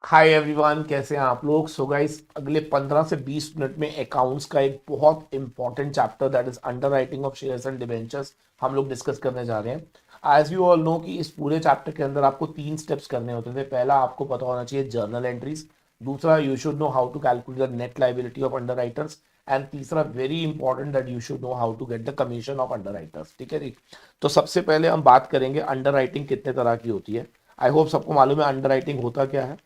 Hi everyone, कैसे हैं आप लोग। सो गाइस, अगले 15 से 20 मिनट में अकाउंट्स का एक बहुत important chapter that is under writing of shares and debentures हम लोग डिस्कस करने जा रहे हैं। एज यू ऑल नो कि इस पूरे चैप्टर के अंदर आपको 3 स्टेप्स करने होते थे। पहला, आपको पता होना चाहिए जर्नल एंट्रीज। दूसरा, you should know how to calculate the net liability of underwriters. And तीसरा, very important, that you should know how to get the commission of underwriters. ठीक है जी। तो सबसे पहले हम बात करेंगे अंडर राइटिंग कितने तरह की होती है। आई होप सबको मालूम है अंडर राइटिंग होता क्या है।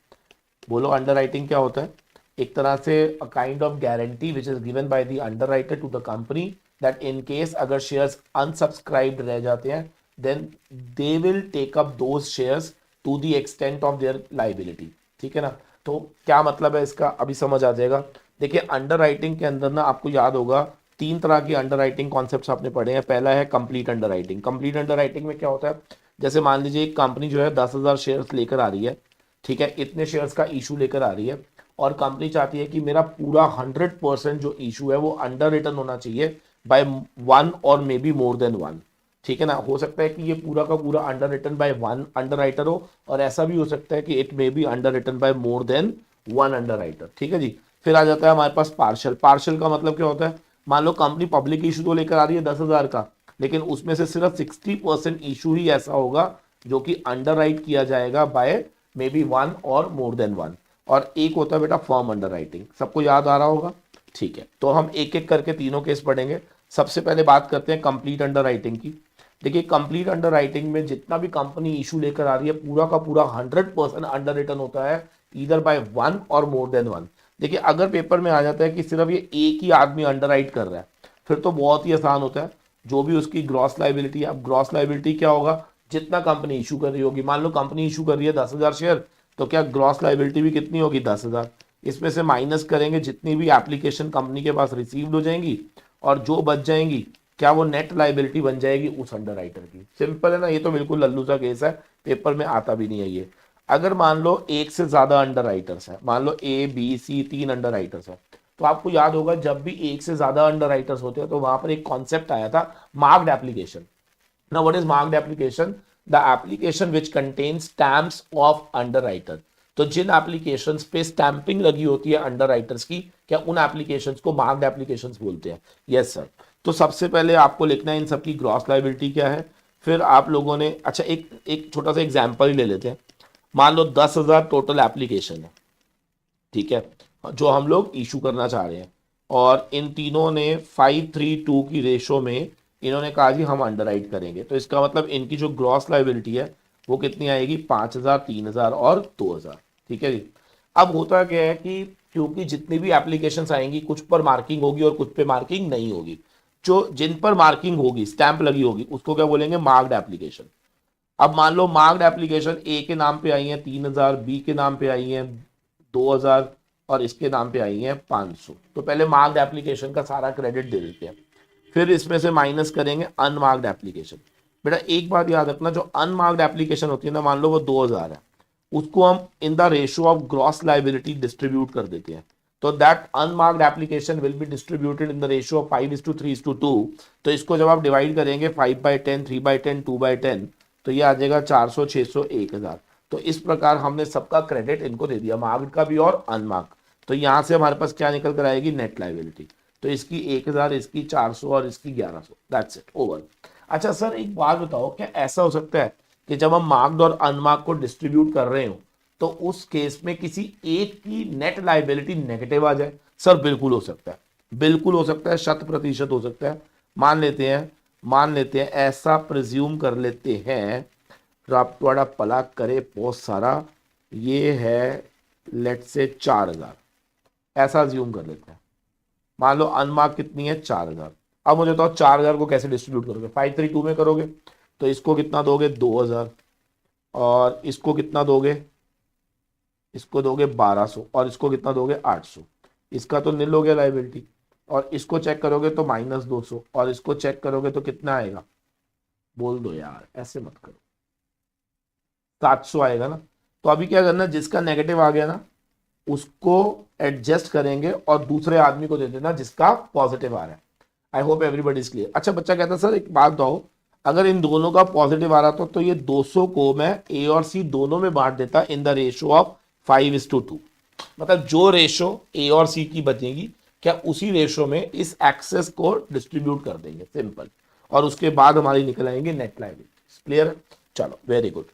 बोलो, अंडर राइटिंग क्या होता है। एक तरह से a kind of guarantee which is given by the underwriter to the company that in case अगर शेयर्स अनसब्सक्राइब्ड रह जाते हैं then they will take up those shares to the extent of their liability. ठीक है ना। तो क्या मतलब है इसका, अभी समझ आ जाएगा। देखिए, अंडर राइटिंग के अंदर ना आपको याद होगा 3 तरह की अंडर राइटिंग कॉन्सेप्ट आपने पढ़े हैं। पहला है complete under writing. Complete under writing में क्या होता है, जैसे मान लीजिए एक कंपनी जो है 10,000 शेयर्स लेकर आ रही है। ठीक है, इतने शेयर्स का इशू लेकर आ रही है और कंपनी चाहती है कि मेरा पूरा 100% जो इशू है वो अंडर रिटर्न होना चाहिए बाय वन और may be more than one. ठीक है ना। हो सकता है कि ये पूरा का पूरा underwritten by one underwriter हो, और ऐसा भी हो सकता है कि it may be underwritten by more than one underwriter. ठीक है जी। फिर आ जाता है हमारे पास पार्शल। पार्शल का मतलब क्या होता है, मान लो कंपनी पब्लिक इशू तो लेकर आ रही है 10,000 का, लेकिन उसमें से सिर्फ 60% इशू ही ऐसा होगा जो कि अंडर राइट किया जाएगा बाय मे बी वन और मोर देन वन। और एक होता है बेटा फर्म अंडर राइटिंग। सबको याद आ रहा होगा। ठीक है, तो हम एक एक करके तीनों केस पढ़ेंगे। सबसे पहले बात करते हैं कंप्लीट अंडर राइटिंग की। देखिए, कंप्लीट अंडर राइटिंग में जितना भी कंपनी इशू लेकर आ रही है पूरा का पूरा 100% अंडर रिटर्न होता है इधर बाय वन और मोर देन वन। देखिए, अगर पेपर में आ जाता है कि सिर्फ ये एक ही आदमी अंडर राइट कर रहा है फिर तो बहुत ही आसान होता है। जो भी उसकी ग्रॉस लाइबिलिटी है, अब ग्रॉस लाइबिलिटी क्या होगा, जितना कंपनी इशू कर रही होगी। मान लो कंपनी इशू कर रही है 10,000 शेयर, तो क्या ग्रॉस लाइबिलिटी भी कितनी होगी, 10,000। इसमें से माइनस करेंगे जितनी भी एप्लीकेशन कंपनी के पास रिसीव्ड हो जाएंगी, और जो बच जाएंगी क्या वो नेट लाइबिलिटी बन जाएगी उस अंडर राइटर की। सिंपल है ना, ये तो बिल्कुल लल्लू सा केस है, पेपर में आता भी नहीं है ये। अगर मान लो एक से ज्यादा अंडर राइटर्स है, मान लो A B C 3 underwriters है, तो आपको याद होगा जब भी एक से ज्यादा अंडर राइटर्स होते हैं तो वहां पर एक कॉन्सेप्ट आया था, marked application. Now, what is marked application? The application which contains stamps of underwriter. तो जिन एप्लीकेशंस पे स्टैंपिंग लगी होती है अंडर राइटर्स की, क्या उन एप्लीकेशंस को मार्क्ड एप्लीकेशंस बोलते हैं। Yes sir. तो सबसे पहले आपको लिखना है इन सब की ग्रॉस लाइबिलिटी क्या है। फिर आप लोगों ने, अच्छा, एक एक छोटा सा एग्जांपल ही ले लेते हैं। मान लो 10,000 टोटल एप्लीकेशन है। ठीक है, जो हम लोग इशू करना चाह रहे हैं, और इन तीनों ने 5:3:2 की रेशो में इन्होंने कहा जी हम अंडरराइट करेंगे। तो इसका मतलब इनकी जो ग्रॉस लाइबिलिटी है वो कितनी आएगी, 5,000, 3,000 और 2,000। ठीक है जी। अब होता क्या है कि क्योंकि जितनी भी एप्लीकेशंस आएंगी कुछ पर मार्किंग होगी और कुछ पे मार्किंग नहीं होगी। जो जिन पर मार्किंग होगी, स्टैंप लगी होगी, उसको क्या बोलेंगे, मार्क्ड एप्लीकेशन। अब मान लो मार्क्ड एप्लीकेशन ए के नाम पे आई है 3,000, बी के नाम पे आई है 2,000 और इसके नाम पे आई है 500। तो पहले मार्क्ड एप्लीकेशन का सारा क्रेडिट दे देते हैं, फिर इसमें से माइनस करेंगे अनमार्क्ड एप्लीकेशन। बेटा एक बात याद रखना, जो अनमार्क्ड एप्लीकेशन होती है ना, मान लो वो 2,000 है, उसको हम in the ratio of gross liability distribute कर देते हैं। तो that unmarked application will be distributed in the ratio of 5:3:2। तो इसको जब आप डिवाइड करेंगे 5/10, 3/10, 2/10, तो ये आ जाएगा 400, 600, 1,000। तो इस प्रकार हमने सबका क्रेडिट इनको दे दिया, मार्क्ड का भी और अनमार्क्ड। तो यहां से हमारे पास क्या निकल कर आएगी, नेट लाइबिलिटी। तो इसकी 1,000, इसकी 400 और इसकी 1,100। That's it, over. अच्छा सर, एक बात बताओ, क्या ऐसा हो सकता है कि जब हम मार्क्ड और अनमार्क्ड को डिस्ट्रीब्यूट कर रहे हो तो उस केस में किसी एक की नेट लाइबिलिटी नेगेटिव आ जाए। सर बिल्कुल हो सकता है, बिल्कुल हो सकता है, 100% हो सकता है। मान लेते हैं ऐसा प्रिज्यूम कर लेते हैं, रब थोड़ा भला करे बहुत सारा। ये है लेट से 4,000, ऐसा अज्यूम कर लेते हैं। मान लो अनमार्क कितनी है, 4,000। अब मुझे बताओ 4,000 को कैसे डिस्ट्रीब्यूट करोगे, 5:3:2 में करोगे। तो इसको कितना दोगे, 2,000, और इसको कितना दोगे, इसको दोगे 1,200, और इसको कितना दोगे, 800। इसका तो निल हो गया लाइबिलिटी। और इसको चेक करोगे तो -200, और इसको चेक करोगे तो कितना आएगा, बोल दो यार, ऐसे मत करो, 700 आएगा ना। तो अभी क्या करना, जिसका नेगेटिव आ गया ना उसको एडजस्ट करेंगे और दूसरे आदमी को दे देना जिसका पॉजिटिव आ रहा है। I hope everybody is clear. अच्छा, बच्चा कहता है सर एक बात बताओ, अगर इन दोनों का पॉजिटिव आ रहा था तो ये 200 को मैं ए और सी दोनों में बांट देता इन द रेशियो ऑफ 5:2, मतलब जो रेशो ए और सी की बचेगी क्या उसी रेशो में इस एक्सेस को डिस्ट्रीब्यूट कर देंगे, सिंपल। और उसके बाद हमारी निकल आएंगे नेट लायबिलिटी। क्लियर है? चलो वेरी गुड।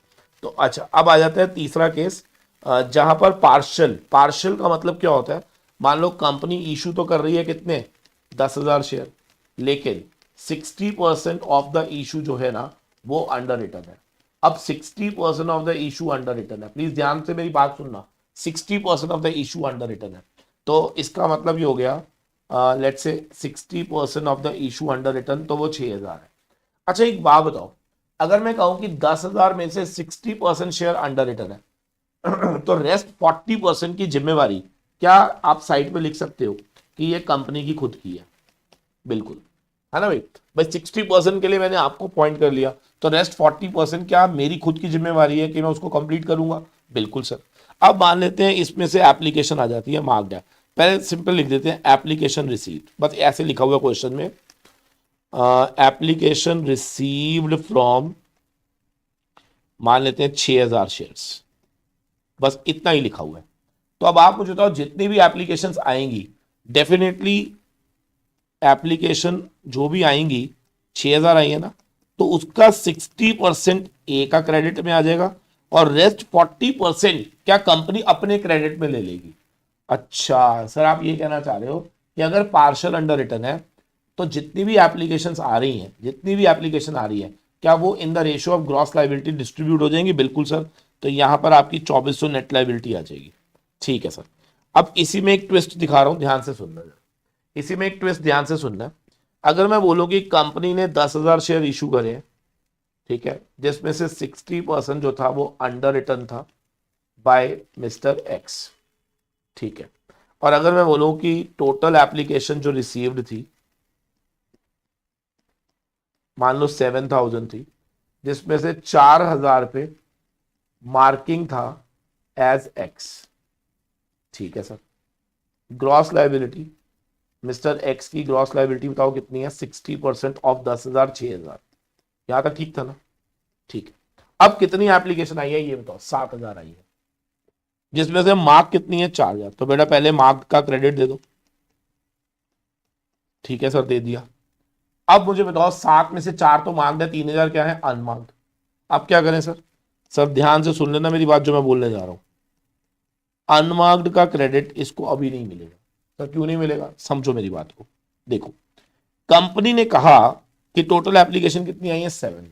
तो अच्छा अब आ जाता है तीसरा केस, जहां पर पार्शियल, पार्शियल का मतलब क्या होता है, मान लो कंपनी इशू तो कर रही है कितने, 10,000 शेयर, लेकिन 60% ऑफ द इशू जो है ना वो अंडर रिटर्न है। अब 60% of the issue under return है, प्लीज ध्यान से मेरी बात सुनना, 60% of the issue under return है। तो इसका मतलब ये हो गया, let's say 60% of the issue under return, तो वो 6,000 है। अच्छा एक बात बताओ, अगर मैं कहूं कि 10,000 में से 60% शेयर अंडर रिटर्न है तो रेस्ट 40% की जिम्मेवारी क्या आप साइड पे लिख सकते हो कि ये कंपनी की खुद की है? बिल्कुल, है ना भाई। भाई 60% के लिए मैंने आपको पॉइंट कर लिया, तो रेस्ट 40% क्या मेरी खुद की जिम्मेवारी है कि मैं उसको कंप्लीट करूंगा? बिल्कुल सर। अब मान लेते हैं इसमें से एप्लीकेशन आ जाती है, मार्क्ड है, पहले सिंपल लिख देते हैं एप्लीकेशन रिसीव्ड, बस ऐसे लिखा हुआ क्वेश्चन में, एप्लीकेशन रिसीव्ड फ्रॉम, मान लेते हैं 6,000 शेयर्स, बस इतना ही लिखा हुआ है। तो अब आप मुझे बताओ जितनी भी एप्लीकेशंस आएंगी, डेफिनेटली एप्लीकेशन जो भी आएंगी, 6,000 आई है ना, तो उसका 60% ए का क्रेडिट में आ जाएगा और रेस्ट 40% क्या कंपनी अपने क्रेडिट में ले लेगी? अच्छा सर आप ये कहना चाह रहे हो कि अगर पार्शियल अंडर रिटर्न है तो जितनी भी एप्लीकेशंस आ रही हैं, जितनी भी एप्लीकेशन आ रही है, क्या वो in the ratio of gross liability distribute हो जाएंगी? बिल्कुल सर। तो यहां पर आपकी 2,400 नेट लायबिलिटी आ जाएगी। ठीक है सर। अब इसी में एक ट्विस्ट दिखा रहा हूं, ध्यान से सुनना, इसी में एक ट्विस्ट ध्यान से सुनना। अगर मैं बोलूं कि कंपनी ने 10,000 शेयर इशू करे हैं, ठीक है, जिसमें से 60% जो था वो अंडर रिटर्न था बाय मिस्टर एक्स, ठीक है, और अगर मैं बोलूं कि टोटल एप्लीकेशन जो रिसीव्ड थी मान लो 7,000 थी, जिसमें से 4,000 पे मार्किंग था एज एक्स, ठीक है sir. Gross liability, mister x की ग्रॉस लायबिलिटी बताओ कितनी है? 60% ऑफ 10,000, 6,000। यहां तक ठीक था ना? ठीक है। अब कितनी एप्लीकेशन आई है ये बताओ? 7,000 आई है, जिसमें से मार्क कितनी है? 4,000। तो बेटा पहले मार्क का क्रेडिट दे दो। ठीक है सर, दे दिया। अब मुझे बताओ 7 में से 4 तो मार्क्ड है, 3,000 क्या है? अनमार्क्ड। अब क्या करें सर? सर ध्यान से सुन लेना मेरी बात जो मैं बोलने जा रहा हूं। अनमार्क्ड का क्रेडिट इसको अभी नहीं मिलेगा। सर क्यों नहीं मिलेगा? समझो मेरी बात को। देखो, कंपनी ने कहा कि टोटल एप्लीकेशन कितनी आई है? 7।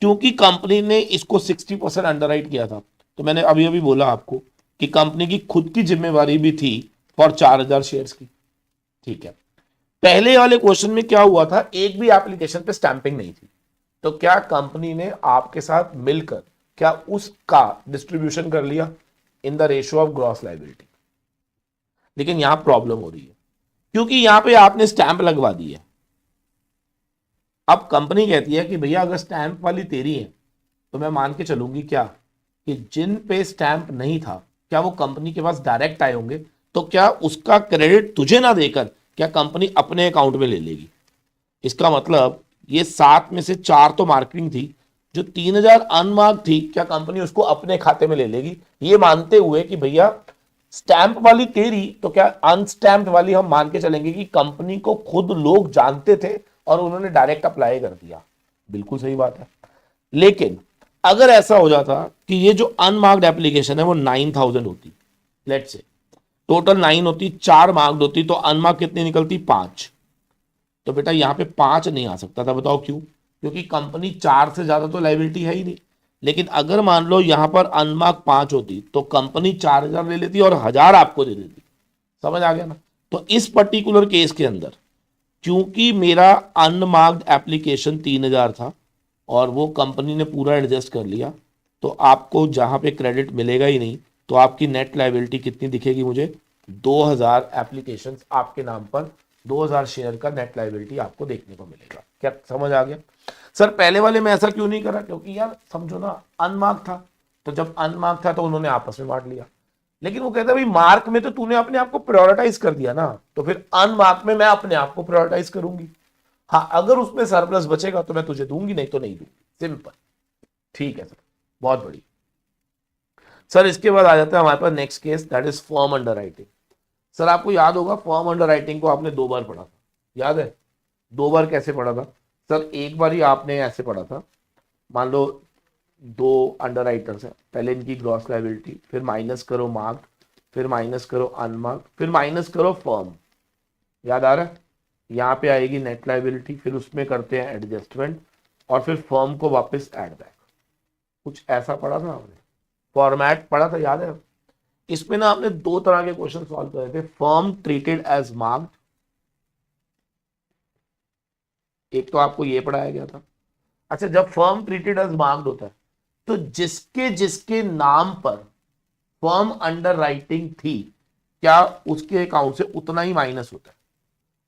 क्योंकि कंपनी ने इसको 60% अंडरराइट किया था, तो मैंने अभी अभी बोला आपको कि कंपनी की खुद की जिम्मेवारी भी थी फॉर 4,000 शेयर्स की। ठीक है, पहले वाले क्वेश्चन में क्या हुआ था? एक भी एप्लीकेशन पे स्टैंपिंग नहीं थी, तो क्या कंपनी ने आपके साथ मिलकर क्या उसका डिस्ट्रीब्यूशन कर लिया in the ratio of gross liability? लेकिन यहां प्रॉब्लम हो रही है, क्योंकि यहां पे आपने स्टैंप लगवा दी है। अब कंपनी कहती है कि भैया अगर स्टैंप वाली तेरी है तो मैं मान के चलूंगी क्या कि जिन पे स्टैंप नहीं था क्या वो कंपनी के पास डायरेक्ट आए होंगे, तो क्या उसका क्रेडिट तुझे ना देकर क्या कंपनी अपने अकाउंट में ले लेगी? इसका मतलब ये 7 में से 4 तो मार्किंग थी, जो 3,000 अनमार्क थी क्या कंपनी उसको अपने खाते में ले लेगी, ये मानते हुए कि भैया स्टैंप वाली तेरी, तो क्या अनस्टैम्प्ड वाली हम मान के चलेंगे कि कंपनी को खुद लोग जानते थे और उन्होंने डायरेक्ट अप्लाई कर दिया? बिल्कुल सही बात है। लेकिन अगर ऐसा हो जाता कि ये जो अनमार्क्ड एप्लीकेशन है वो 9,000 होती, लेट्स से टोटल 9 होती, 4 मार्क्ड होती, तो अनमार्क कितनी निकलती? 5। तो बेटा यहां पे 5 नहीं आ सकता था, बताओ क्यों? क्योंकि कंपनी 4 से ज्यादा तो लायबिलिटी है ही नहीं। लेकिन अगर मान लो यहां पर अनमार्क 5 होती तो कंपनी 4,000 ले लेती और 1,000 आपको दे देती। समझ आ गया ना? तो इस पर्टिकुलर केस के अंदर क्योंकि मेरा अनमार्क्ड एप्लीकेशन 3,000 था और वो कंपनी ने पूरा एडजस्ट कर लिया, तो आपको जहां पे क्रेडिट मिलेगा ही नहीं, तो आपकी नेट लायबिलिटी कितनी दिखेगी मुझे? 2,000 एप्लीकेशन आपके नाम पर, 2,000 शेयर का नेट लायबिलिटी आपको देखने को मिलेगा। क्या समझ आ गया? सर पहले वाले में ऐसा क्यों नहीं करा? क्योंकि यार समझो ना, अनमार्क था, तो जब अनमार्क था तो उन्होंने आपस में बांट लिया। लेकिन वो कहता है भाई मार्क में तो तूने अपने आप को प्रायोरिटाइज कर दिया ना, तो फिर अनमार्क में मैं अपने आप को प्रायोरिटाइज करूंगी। हाँ अगर उसमें सरप्लस बचेगा तो मैं तुझे दूंगी, नहीं तो नहीं दूंगी, सिंपल। ठीक है सर, बहुत बढ़िया। सर इसके बाद आ जाता है हमारे पास next case, that is firm underwriting. Sir आपको याद होगा फर्म अंडर राइटिंग को आपने 2 बार पढ़ा था, याद है? 2 बार कैसे पढ़ा था? सर एक बार ही आपने ऐसे पढ़ा था, मान लो 2 अंडर राइटर्स हैं, पहले इनकी ग्रॉस लायबिलिटी, फिर माइनस करो मार्क्ड, फिर माइनस करो अनमार्क्ड, फिर माइनस करो फर्म। याद आ रहा है? यहाँ पे आएगी नेट लायबिलिटी, फिर उसमें करते हैं एडजस्टमेंट, और फिर फर्म को वापस ऐड बैक। कुछ ऐसा पढ़ा था आपने, फॉर्मेट पढ़ा था, याद है? इसमें ना आपने 2 तरह के क्वेश्चन सॉल्व करे थे, फर्म ट्रीटेड एज मार्क्ड, एक तो आपको ये पढ़ाया गया था। अच्छा, जब फर्म ट्रीटेड एज मार्क्ड होता है तो जिसके जिसके नाम पर फर्म अंडर राइटिंग थी, क्या उसके अकाउंट से उतना ही माइनस होता है?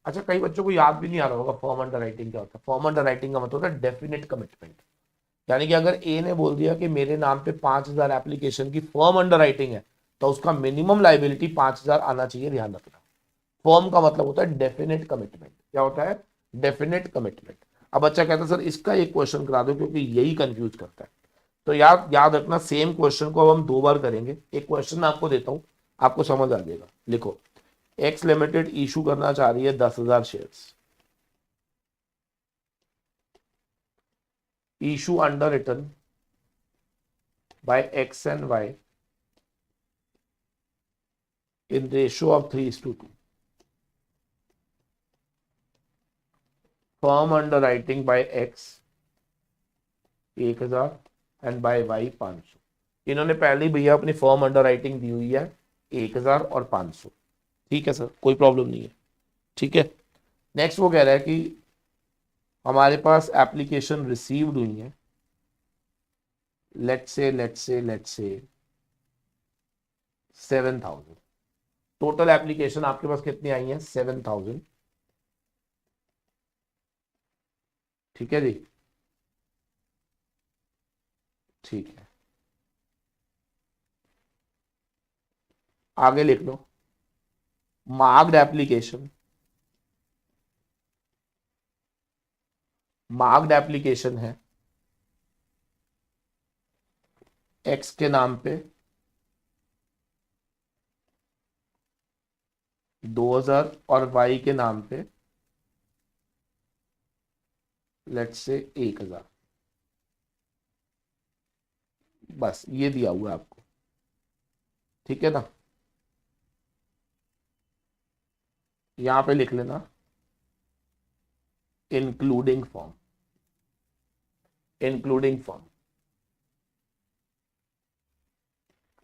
अच्छा, कई बच्चों को याद भी नहीं आ रहा होगा फर्म अंडर राइटिंग क्या होता है। फर्म अंडर राइटिंग का मतलब होता है डेफिनेट कमिटमेंट, यानी कि अगर ए ने बोल दिया कि मेरे नाम पे 5,000 एप्लीकेशन की फर्म अंडर राइटिंग है, तो उसका मिनिमम लाइबिलिटी 5,000 आना चाहिए, ध्यान रखना। फर्म का मतलब होता है डेफिनेट कमिटमेंट। क्या होता है? Definite commitment. अब बच्चा कहता है सर इसका एक क्वेश्चन करा दो, क्योंकि यही कंफ्यूज करता है। तो याद याद रखना, सेम क्वेश्चन को अब हम 2 बार करेंगे। एक क्वेश्चन मैं आपको देता हूं, आपको समझ आ जाएगा। लिखो, एक्स लिमिटेड इशू करना चाह रही है 10,000 shares, issue underwritten by X and Y in ratio of 3:2. Firm underwriting by X 1,000 and by Y 500। इन्होंने पहले भैया अपनी फर्म अंडर राइटिंग दी हुई है 1,000 और 500। ठीक है सर, कोई प्रॉब्लम नहीं है। ठीक है, नेक्स्ट वो कह रहा है कि हमारे पास एप्लीकेशन रिसीव्ड हुई है, लेट्स से 7,000। टोटल एप्लीकेशन आपके पास कितनी आई है? 7,000। ठीक है जी, ठीक है, आगे लिख लो, मार्क्ड एप्लीकेशन, मार्क्ड एप्लीकेशन है एक्स के नाम पे 2,000 और वाई के नाम पे लेट्स से 1,000। बस ये दिया हुआ है आपको, ठीक है ना? यहां पे लिख लेना इंक्लूडिंग फॉर्म, इंक्लूडिंग फॉर्म।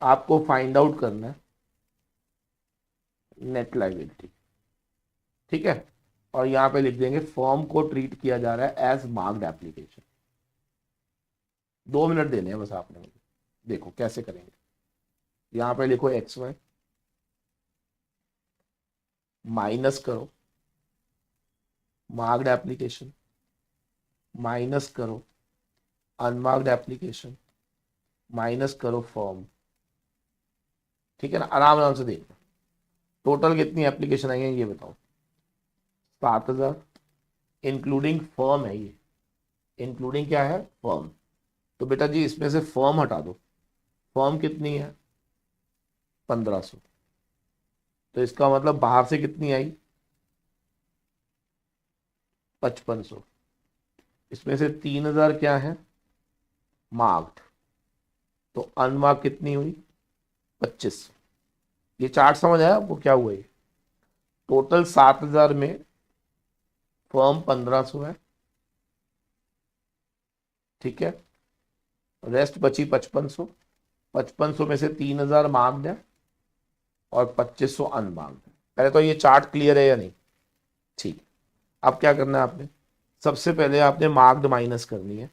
आपको फाइंड आउट करना है नेट लायबिलिटी, ठीक है? और यहां पे लिख देंगे फॉर्म को ट्रीट किया जा रहा है एज मार्क्ड एप्लीकेशन। 2 मिनट देने हैं बस आपने मुझे, देखो कैसे करेंगे। यहां पे लिखो एक्स वाई, माइनस करो मार्क्ड एप्लीकेशन, माइनस करो अनमार्क्ड एप्लीकेशन, माइनस करो फॉर्म। ठीक है ना? आराम आराम से देखो टोटल कितनी एप्लीकेशन आई है ये बताओ। 7,000 इंक्लूडिंग फर्म है ये, इंक्लूडिंग क्या है? फर्म। तो बेटा जी इसमें से फर्म हटा दो, फर्म कितनी है? 1,500। तो इसका मतलब बाहर से कितनी आई? 5,500। इसमें से 3,000 क्या है? मार्क्ड। तो अनमार्क कितनी हुई? 25। ये चार्ट समझ आया आपको क्या हुआ? ये टोटल 7,000 में फर्म 1,500 है, ठीक है? रेस्ट बची 5,500। 5,500 में से 3,000 मार्क्ड है और 2,500 अनमार्क्ड है। पहले तो ये चार्ट क्लियर है या नहीं? ठीक। अब क्या करना है आपने? सबसे पहले आपने मार्क्ड माइनस करनी है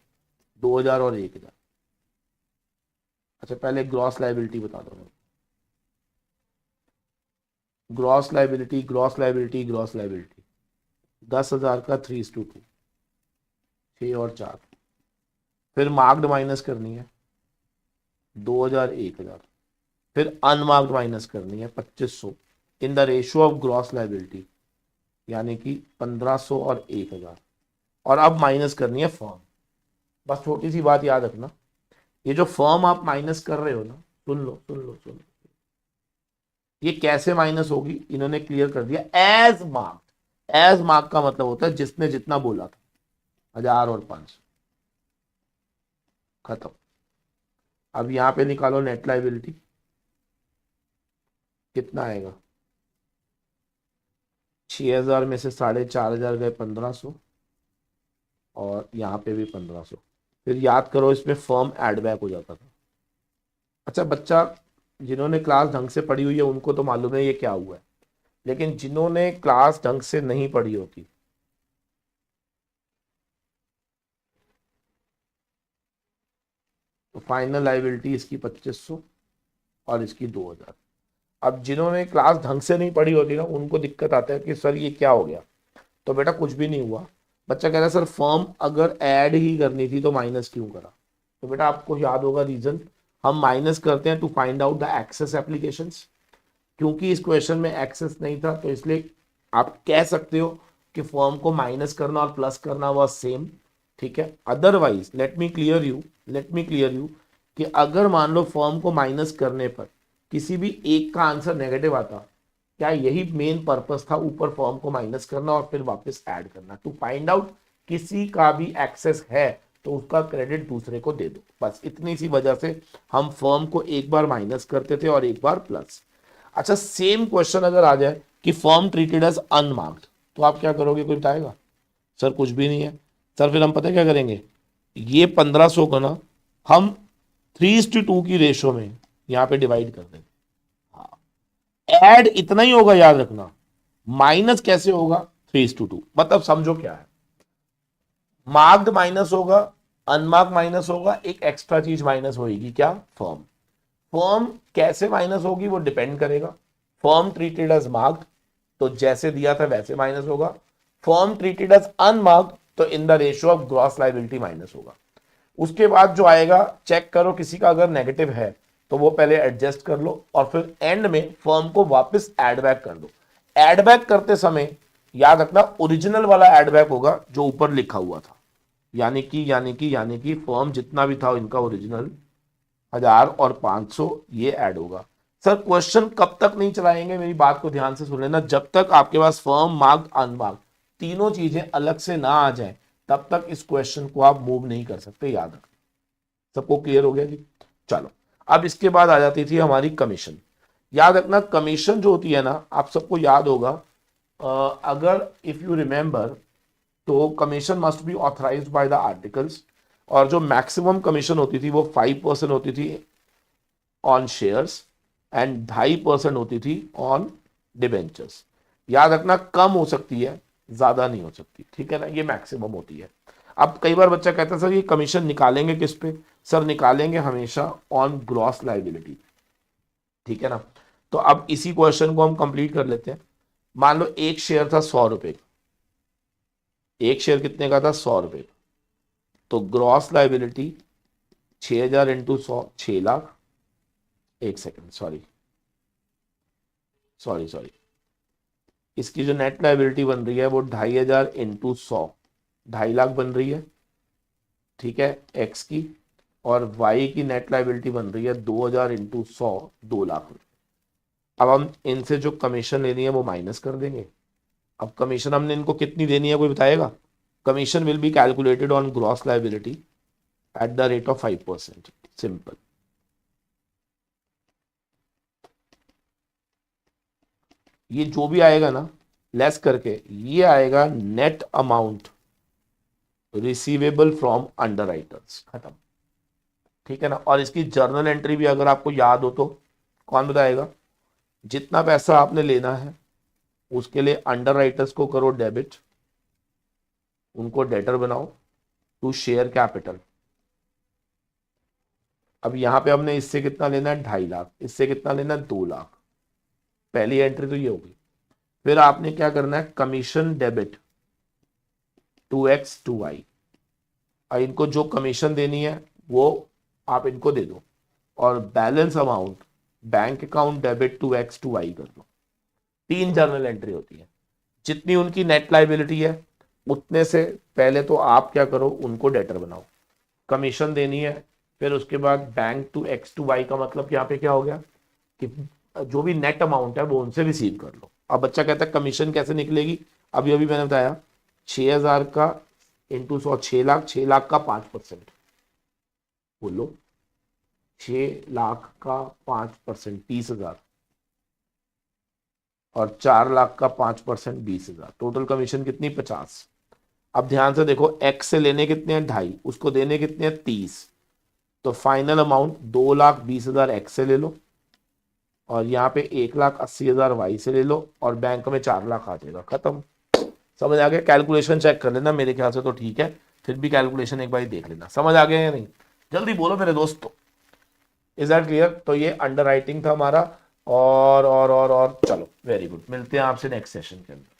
2,000 और 1,000। अच्छा पहले ग्रॉस लायबिलिटी बता दो। Gross liability, gross liability, gross liability 10,000 का 3:2, 6 और 4। फिर मार्क्ड माइनस करनी है 2,000 1,000, फिर अनमार्क्ड माइनस करनी है 2,500 in the ratio of gross liability, यानी कि 1,500 और 1,000। और अब माइनस करनी है फर्म। बस छोटी सी बात याद रखना, ये जो फर्म आप माइनस कर रहे हो ना, सुन लो सुन लो सुन लो, ये कैसे माइनस होगी इन्होंने क्लियर कर दिया, एज मार्क्ड। एज मार्क का मतलब होता है जिसने जितना बोला था, 1000 और 500, खत्म। अब यहां पे निकालो नेट लाइबिलिटी, कितना आएगा, 6000 में से 4500 गए 1500, और यहाँ पे भी 1500। फिर याद करो इसमें फर्म एड बैक हो जाता था। अच्छा बच्चा, जिन्होंने क्लास ढंग से पढ़ी हुई है उनको तो मालूम है ये क्या हुआ है, लेकिन जिन्होंने क्लास ढंग से नहीं पढ़ी होती, तो फाइनल लाइबिलिटी इसकी 2500 और इसकी 2000। अब जिन्होंने क्लास ढंग से नहीं पढ़ी होती ना उनको दिक्कत आता है कि सर ये क्या हो गया, तो बेटा कुछ भी नहीं हुआ। बच्चा कह रहा है सर फर्म अगर ऐड ही करनी थी तो माइनस क्यों करा, तो बेटा आपको याद होगा रीजन, हम माइनस करते हैं to find out the excess applications. क्योंकि इस क्वेश्चन में एक्सेस नहीं था तो इसलिए आप कह सकते हो कि फर्म को माइनस करना और प्लस करना वह सेम, ठीक है। Otherwise let me clear you कि अगर मान लो फर्म को माइनस करने पर किसी भी एक का आंसर नेगेटिव आता, क्या यही मेन पर्पस था, ऊपर फर्म को माइनस करना और फिर वापस ऐड करना, टू फाइंड आउट किसी का भी एक्सेस है तो उसका क्रेडिट दूसरे को दे दो, बस इतनी सी वजह से हम फर्म को एक बार माइनस करते थे और एक बार प्लस। अच्छा सेम क्वेश्चन अगर आ जाए कि फर्म ट्रीटेड एज अनमार्क्ड, तो आप क्या करोगे, कोई बताएगा, सर कुछ भी नहीं है। सर फिर हम पता क्या करेंगे, ये 1500 को ना हम 3:2 की रेशो में यहां पे डिवाइड कर देंगे। ऐड इतना ही होगा याद रखना, माइनस कैसे होगा, 3:2। मतलब समझो क्या है, मार्क्ड माइनस होगा, अनमार्क्ड माइनस होगा, एक एक्स्ट्रा चीज माइनस होगी, क्या, फर्म। फर्म कैसे माइनस होगी वो डिपेंड करेगा। फर्म ट्रीटेड एज मार्क्ड तो जैसे दिया था वैसे माइनस होगा, फर्म ट्रीटेड एज अनमार्क्ड तो in the ratio of gross liability minus होगा। उसके बाद जो आएगा चेक करो, किसी का अगर नेगेटिव है तो वो पहले एडजस्ट कर लो और फिर एंड में फर्म को वापस एड बैक कर दो। एड बैक करते समय याद रखना ओरिजिनल वाला एड बैक होगा जो ऊपर लिखा हुआ था, यानी कि फर्म जितना भी था इनका ओरिजिनल 1000 और 500 ये ऐड होगा। सर क्वेश्चन कब तक नहीं चलाएंगे, मेरी बात को ध्यान से सुन लेना, जब तक आपके पास फर्म मार्क्ड अनमार्क्ड तीनों चीजें अलग से ना आ जाए तब तक इस क्वेश्चन को आप मूव नहीं कर सकते, याद रखना। सबको क्लियर हो गया जी। चलो अब इसके बाद आ जाती थी हमारी कमीशन। याद रखना कमीशन जो होती है ना, आप सबको याद होगा, अगर इफ यू रिमेंबर तो commission must be authorised by the articles, और जो मैक्सिमम कमीशन होती थी वो 5% होती थी ऑन शेयर्स एंड 2.5% होती थी ऑन डिबेंचर्स। याद रखना कम हो सकती है, ज्यादा नहीं हो सकती, ठीक है ना, ये मैक्सिमम होती है। अब कई बार बच्चा कहता है सर ये कमीशन निकालेंगे किस पे, सर निकालेंगे हमेशा ऑन ग्रॉस लाइबिलिटी, ठीक है ना। तो अब इसी क्वेश्चन को हम कंप्लीट कर लेते हैं। मान लो एक शेयर था 100 रुपए, एक शेयर कितने का था, 100 रुपए, तो ग्रॉस लाइबिलिटी 6000 इंटू 100, 6 लाख। एक सेकेंड, सॉरी सॉरी सॉरी, इसकी जो नेट लाइबिलिटी बन रही है वो 2500 इंटू 100, 2.5 लाख बन रही है, ठीक है, एक्स की। और वाई की नेट लाइबिलिटी बन रही है 2000 इंटू 100, 2 लाख। अब हम इनसे जो कमीशन लेनी है वो माइनस कर देंगे। अब कमीशन हमने इनको कितनी देनी है कोई बताएगा, commission will be calculated on gross liability at the rate of 5%, simple. ये जो भी आएगा ना लेस करके, ये आएगा net amount receivable from underwriters, खत्म, ठीक है ना। और इसकी जर्नल एंट्री भी अगर आपको याद हो तो कौन बताएगा, जितना पैसा आपने लेना है उसके लिए अंडरराइटर्स को करो डेबिट, उनको डेटर बनाओ टू शेयर कैपिटल। अब यहां पे हमने इससे कितना लेना है, 2.5 लाख, इससे कितना लेना है, 2 लाख। पहली एंट्री तो ये होगी। फिर आपने क्या करना है, कमीशन डेबिट 2x 2y, और इनको जो कमीशन देनी है वो आप इनको दे दो, और balance amount bank account debit 2x 2y कर दो। 3 जर्नल एंट्री होती है, जितनी उनकी नेट लाइबिलिटी है उतने से पहले तो आप क्या करो, उनको डेटर बनाओ। कमीशन देनी है फिर उसके बाद bank to X to Y का मतलब यहाँ पे क्या हो गया कि जो भी नेट अमाउंट है वो उनसे रिसीव कर लो। अब बच्चा कहता है कमीशन कैसे निकलेगी, अभी अभी मैंने बताया 6,000 का इंटू 100, 6 लाख, 6 लाख का 5%, बोलो 6 लाख का 5% 30,000, और 4 लाख का 5% 20,000, टोटल कमीशन कितनी 50। अब ध्यान से देखो, एक्स से लेने कितने हैं 2.5, उसको देने कितने हैं 30, तो फाइनल अमाउंट 2,20,000 एक्स से ले लो, और यहाँ पे 1,80,000 वाई से ले लो, और बैंक में 4 लाख आ जाएगा, खत्म। समझ आ गया? कैलकुलेशन चेक कर लेना, मेरे ख्याल से तो ठीक है, फिर भी कैलकुलेशन एक बार देख लेना, समझ आ गया या नहीं, जल्दी बोलो मेरे दोस्तों। Is that clear? तो ये अंडर राइटिंग था हमारा, और चलो वेरी गुड, मिलते हैं आपसे नेक्स्ट सेशन के अंदर।